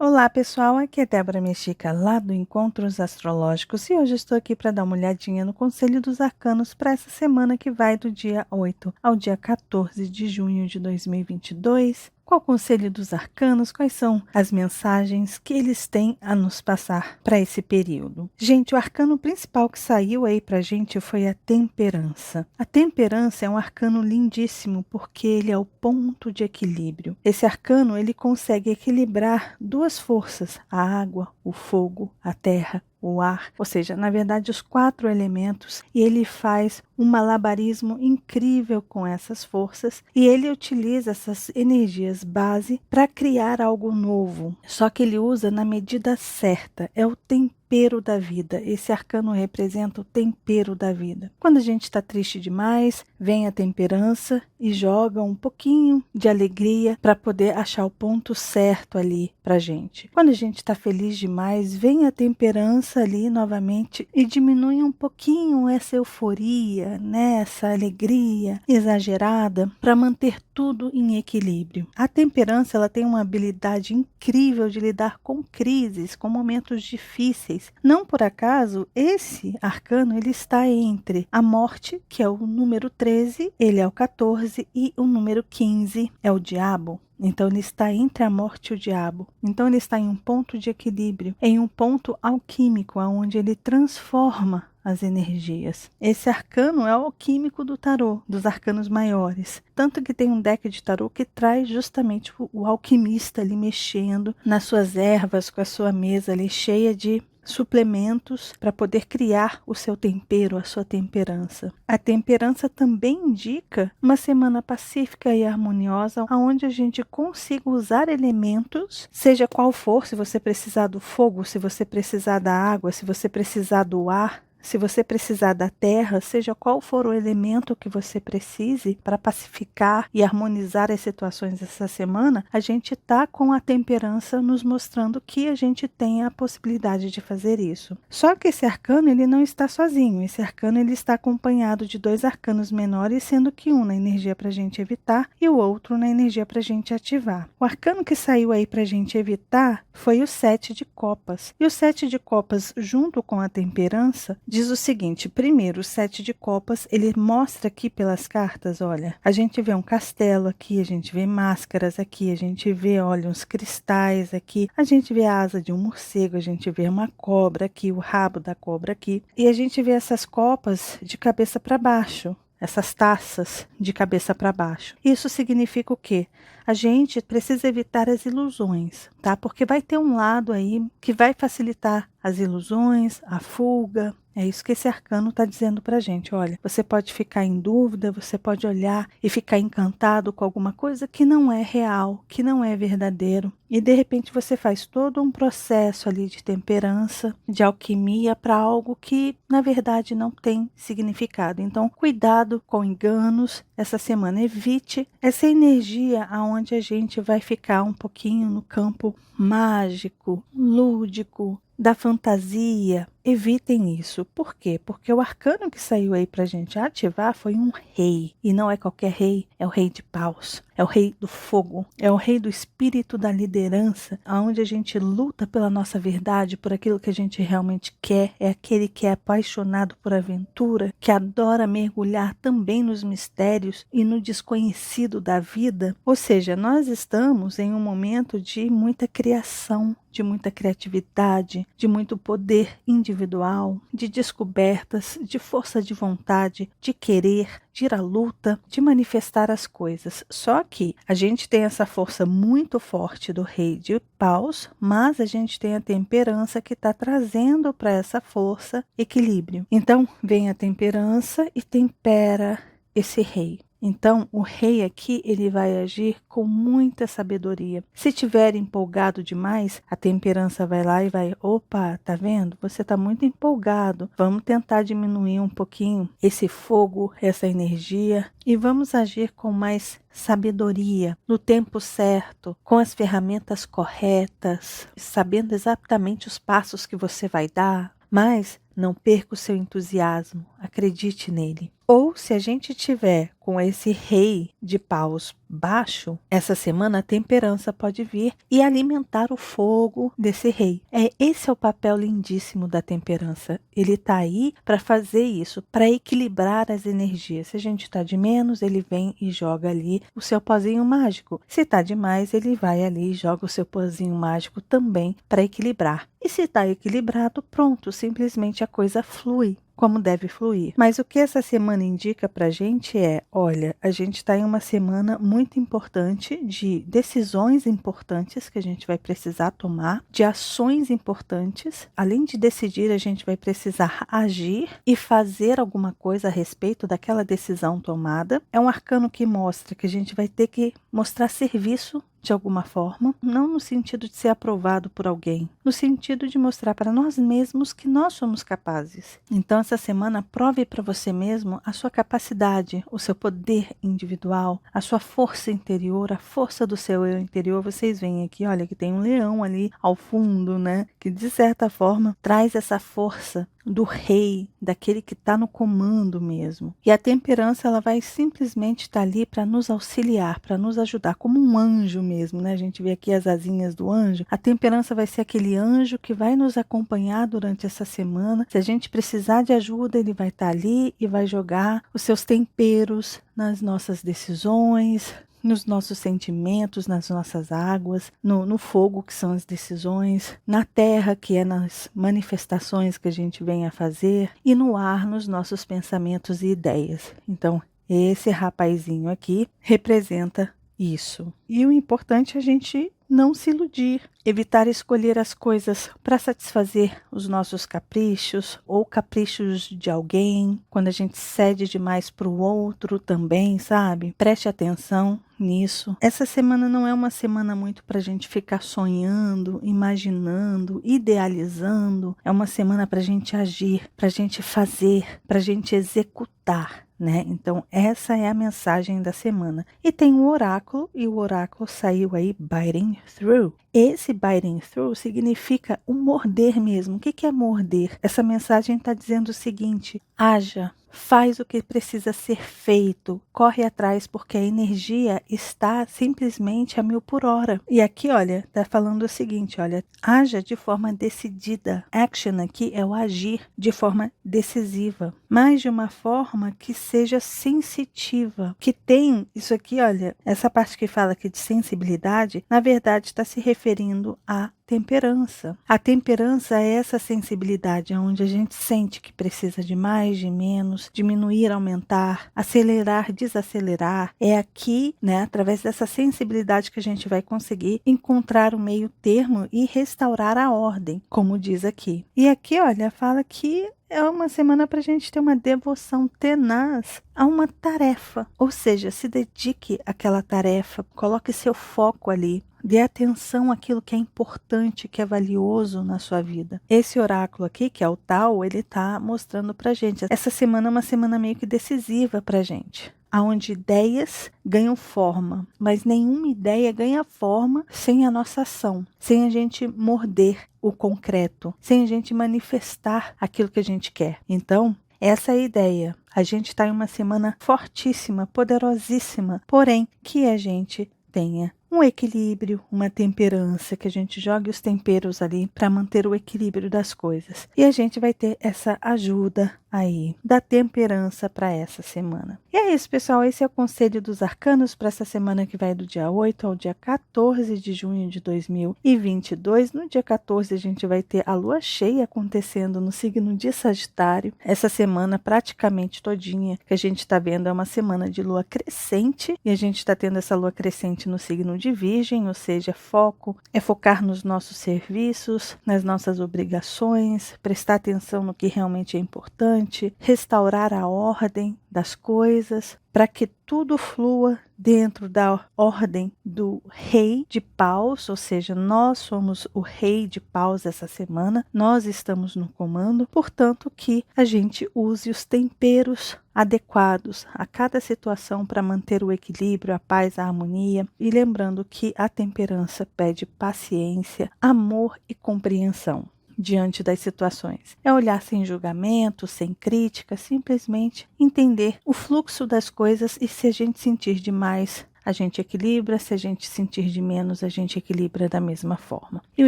Olá pessoal, aqui é Débora Mexica lá do Encontros Astrológicos e hoje estou aqui para dar uma olhadinha no Conselho dos Arcanos para essa semana que vai do dia 8 ao dia 14 de junho de 2022. Qual o Conselho dos Arcanos? Quais são as mensagens que eles têm a nos passar para esse período? Gente, o arcano principal que saiu aí para a gente foi a Temperança. A Temperança é um arcano lindíssimo porque ele é o ponto de equilíbrio. Esse arcano ele consegue equilibrar duas forças, a água, o fogo, a terra, o ar, ou seja, na verdade os 4 elementos, e ele faz um malabarismo incrível com essas forças e ele utiliza essas energias base para criar algo novo, só que ele usa na medida certa, é o tempero da vida. Esse arcano representa o tempero da vida. Quando a gente está triste demais, vem a temperança e joga um pouquinho de alegria para poder achar o ponto certo ali para gente. Quando a gente está feliz demais, vem a temperança ali novamente e diminui um pouquinho essa euforia, né? Essa alegria exagerada para manter tudo em equilíbrio. A temperança ela tem uma habilidade incrível de lidar com crises, com momentos difíceis. Não por acaso, esse arcano ele está entre a morte, que é o número 13, ele é o 14, e o número 15 é o diabo. Então ele está entre a morte e o diabo. Então ele está em um ponto de equilíbrio, em um ponto alquímico, onde ele transforma as energias. Esse arcano é o alquímico do tarô, dos arcanos maiores. Tanto que tem um deck de tarô que traz justamente o alquimista ali mexendo nas suas ervas, com a sua mesa ali cheia de suplementos para poder criar o seu tempero, a sua temperança. A temperança também indica uma semana pacífica e harmoniosa, onde a gente consiga usar elementos, seja qual for, se você precisar do fogo, se você precisar da água, se você precisar do ar, se você precisar da terra, seja qual for o elemento que você precise para pacificar e harmonizar as situações essa semana, a gente está com a temperança nos mostrando que a gente tem a possibilidade de fazer isso. Só que esse arcano ele não está sozinho, esse arcano ele está acompanhado de 2 arcanos menores, sendo que um na energia para a gente evitar e o outro na energia para a gente ativar. O arcano que saiu aí para a gente evitar foi o 7 de copas. E o 7 de copas junto com a temperança diz o seguinte: primeiro, o 7 de copas, ele mostra aqui pelas cartas, olha, a gente vê um castelo aqui, a gente vê máscaras aqui, a gente vê, olha, uns cristais aqui, a gente vê a asa de um morcego, a gente vê uma cobra aqui, o rabo da cobra aqui, e a gente vê essas copas de cabeça para baixo. Essas taças de cabeça para baixo. Isso significa o quê? A gente precisa evitar as ilusões, tá? Porque vai ter um lado aí que vai facilitar as ilusões, a fuga. É isso que esse arcano está dizendo para a gente. Olha, você pode ficar em dúvida, você pode olhar e ficar encantado com alguma coisa que não é real, que não é verdadeiro. E de repente você faz todo um processo ali de temperança, de alquimia para algo que na verdade não tem significado. Então, cuidado com enganos. Essa semana evite essa energia aonde a gente vai ficar um pouquinho no campo mágico, lúdico, da fantasia. Evitem isso. Por quê? Porque o arcano que saiu aí pra gente ativar foi um rei. E não é qualquer rei, é o rei de paus. É o rei do fogo. É o rei do espírito da liderança, onde a gente luta pela nossa verdade, por aquilo que a gente realmente quer. É aquele que é apaixonado por aventura, que adora mergulhar também nos mistérios e no desconhecido da vida. Ou seja, nós estamos em um momento de muita criação, de muita criatividade, de muito poder individual, de descobertas, de força de vontade, de querer, de ir à luta, de manifestar as coisas. Só que a gente tem essa força muito forte do rei de paus, mas a gente tem a temperança que está trazendo para essa força equilíbrio. Então, vem a temperança e tempera esse rei. Então, o rei aqui, ele vai agir com muita sabedoria. Se tiver empolgado demais, a temperança vai lá e vai, opa, tá vendo? Você tá muito empolgado. Vamos tentar diminuir um pouquinho esse fogo, essa energia e vamos agir com mais sabedoria, no tempo certo, com as ferramentas corretas, sabendo exatamente os passos que você vai dar. Mas não perca o seu entusiasmo, acredite nele. Ou se a gente tiver com esse rei de paus baixo, essa semana a temperança pode vir e alimentar o fogo desse rei. Esse é o papel lindíssimo da temperança. Ele está aí para fazer isso, para equilibrar as energias. Se a gente está de menos, ele vem e joga ali o seu pozinho mágico. Se está de mais, ele vai ali e joga o seu pozinho mágico também para equilibrar. E se está equilibrado, pronto, simplesmente a coisa flui como deve fluir. Mas o que essa semana indica para a gente olha, a gente está em uma semana muito importante de decisões importantes que a gente vai precisar tomar, de ações importantes. Além de decidir, a gente vai precisar agir e fazer alguma coisa a respeito daquela decisão tomada. É um arcano que mostra que a gente vai ter que mostrar serviço de alguma forma, não no sentido de ser aprovado por alguém, no sentido de mostrar para nós mesmos que nós somos capazes. Então, essa semana, prove para você mesmo a sua capacidade, o seu poder individual, a sua força interior, a força do seu eu interior. Vocês veem aqui, olha, que tem um leão ali ao fundo, né? Que de certa forma traz essa força do rei, daquele que está no comando mesmo. E a temperança, ela vai simplesmente estar ali para nos auxiliar, para nos ajudar, como um anjo mesmo, né? A gente vê aqui as asinhas do anjo. A temperança vai ser aquele anjo que vai nos acompanhar durante essa semana. Se a gente precisar de ajuda, ele vai estar ali e vai jogar os seus temperos nas nossas decisões, nos nossos sentimentos, nas nossas águas, no fogo, que são as decisões, na terra, que é nas manifestações que a gente vem a fazer, e no ar, nos nossos pensamentos e ideias. Então, esse rapazinho aqui representa isso. E o importante é a gente não se iludir, evitar escolher as coisas para satisfazer os nossos caprichos ou caprichos de alguém, quando a gente cede demais para o outro também, sabe? Preste atenção nisso. Essa semana não é uma semana muito para a gente ficar sonhando, imaginando, idealizando. É uma semana para a gente agir, para a gente fazer, para a gente executar. Né? Então, essa é a mensagem da semana. E tem um oráculo, e o oráculo saiu aí, biting through. Esse biting through significa um morder mesmo. O que é morder? Essa mensagem está dizendo o seguinte: haja, faz o que precisa ser feito, corre atrás, porque a energia está simplesmente a 1000 por hora. E aqui, olha, está falando o seguinte, olha, haja de forma decidida. Action aqui é o agir de forma decisiva, mas de uma forma que seja sensitiva, que tem isso aqui, olha, essa parte que fala aqui de sensibilidade, na verdade está se referindo a temperança. A temperança é essa sensibilidade onde a gente sente que precisa de mais, de menos, diminuir, aumentar, acelerar, desacelerar. É aqui, né, através dessa sensibilidade que a gente vai conseguir encontrar o meio termo e restaurar a ordem, como diz aqui. E aqui, olha, fala que é uma semana para a gente ter uma devoção tenaz a uma tarefa. Ou seja, se dedique àquela tarefa, coloque seu foco ali. Dê atenção àquilo que é importante, que é valioso na sua vida. Esse oráculo aqui, que é o Tao, ele está mostrando para a gente. Essa semana é uma semana meio que decisiva para a gente, onde ideias ganham forma, mas nenhuma ideia ganha forma sem a nossa ação, sem a gente morder o concreto, sem a gente manifestar aquilo que a gente quer. Então, essa é a ideia. A gente está em uma semana fortíssima, poderosíssima, porém que a gente tenha um equilíbrio, uma temperança, que a gente jogue os temperos ali para manter o equilíbrio das coisas. E a gente vai ter essa ajuda aí da temperança para essa semana. E é isso, pessoal. Esse é o Conselho dos Arcanos para essa semana que vai do dia 8 ao dia 14 de junho de 2022. No dia 14 a gente vai ter a lua cheia acontecendo no signo de Sagitário. Essa semana praticamente todinha que a gente está vendo é uma semana de lua crescente, e a gente está tendo essa lua crescente no signo de Virgem, ou seja, foco é focar nos nossos serviços, nas nossas obrigações, prestar atenção no que realmente é importante, restaurar a ordem das coisas, para que tudo flua dentro da ordem do rei de paus, ou seja, nós somos o rei de paus essa semana, nós estamos no comando, portanto que a gente use os temperos adequados a cada situação para manter o equilíbrio, a paz, a harmonia, e lembrando que a temperança pede paciência, amor e compreensão. diante das situações. É olhar sem julgamento, sem crítica, simplesmente entender o fluxo das coisas e se a gente sentir demais, a gente equilibra, se a gente sentir de menos, a gente equilibra da mesma forma. E o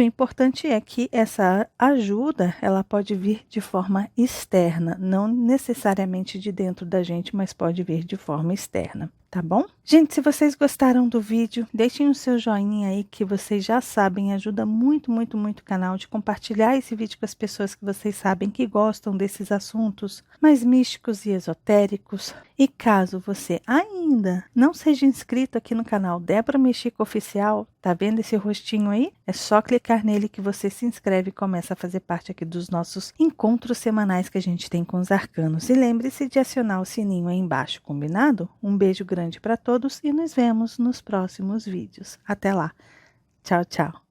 importante é que essa ajuda, ela pode vir de forma externa, não necessariamente de dentro da gente, mas pode vir de forma externa. Tá bom? Gente, se vocês gostaram do vídeo, deixem o seu joinha aí, que vocês já sabem, ajuda muito, muito, muito o canal, de compartilhar esse vídeo com as pessoas que vocês sabem que gostam desses assuntos mais místicos e esotéricos. E caso você ainda não seja inscrito aqui no canal Débora Mexica Oficial, tá vendo esse rostinho aí? É só clicar nele que você se inscreve e começa a fazer parte aqui dos nossos encontros semanais que a gente tem com os arcanos. E lembre-se de acionar o sininho aí embaixo, combinado? Um beijo grande para todos e nos vemos nos próximos vídeos. Até lá. Tchau, tchau.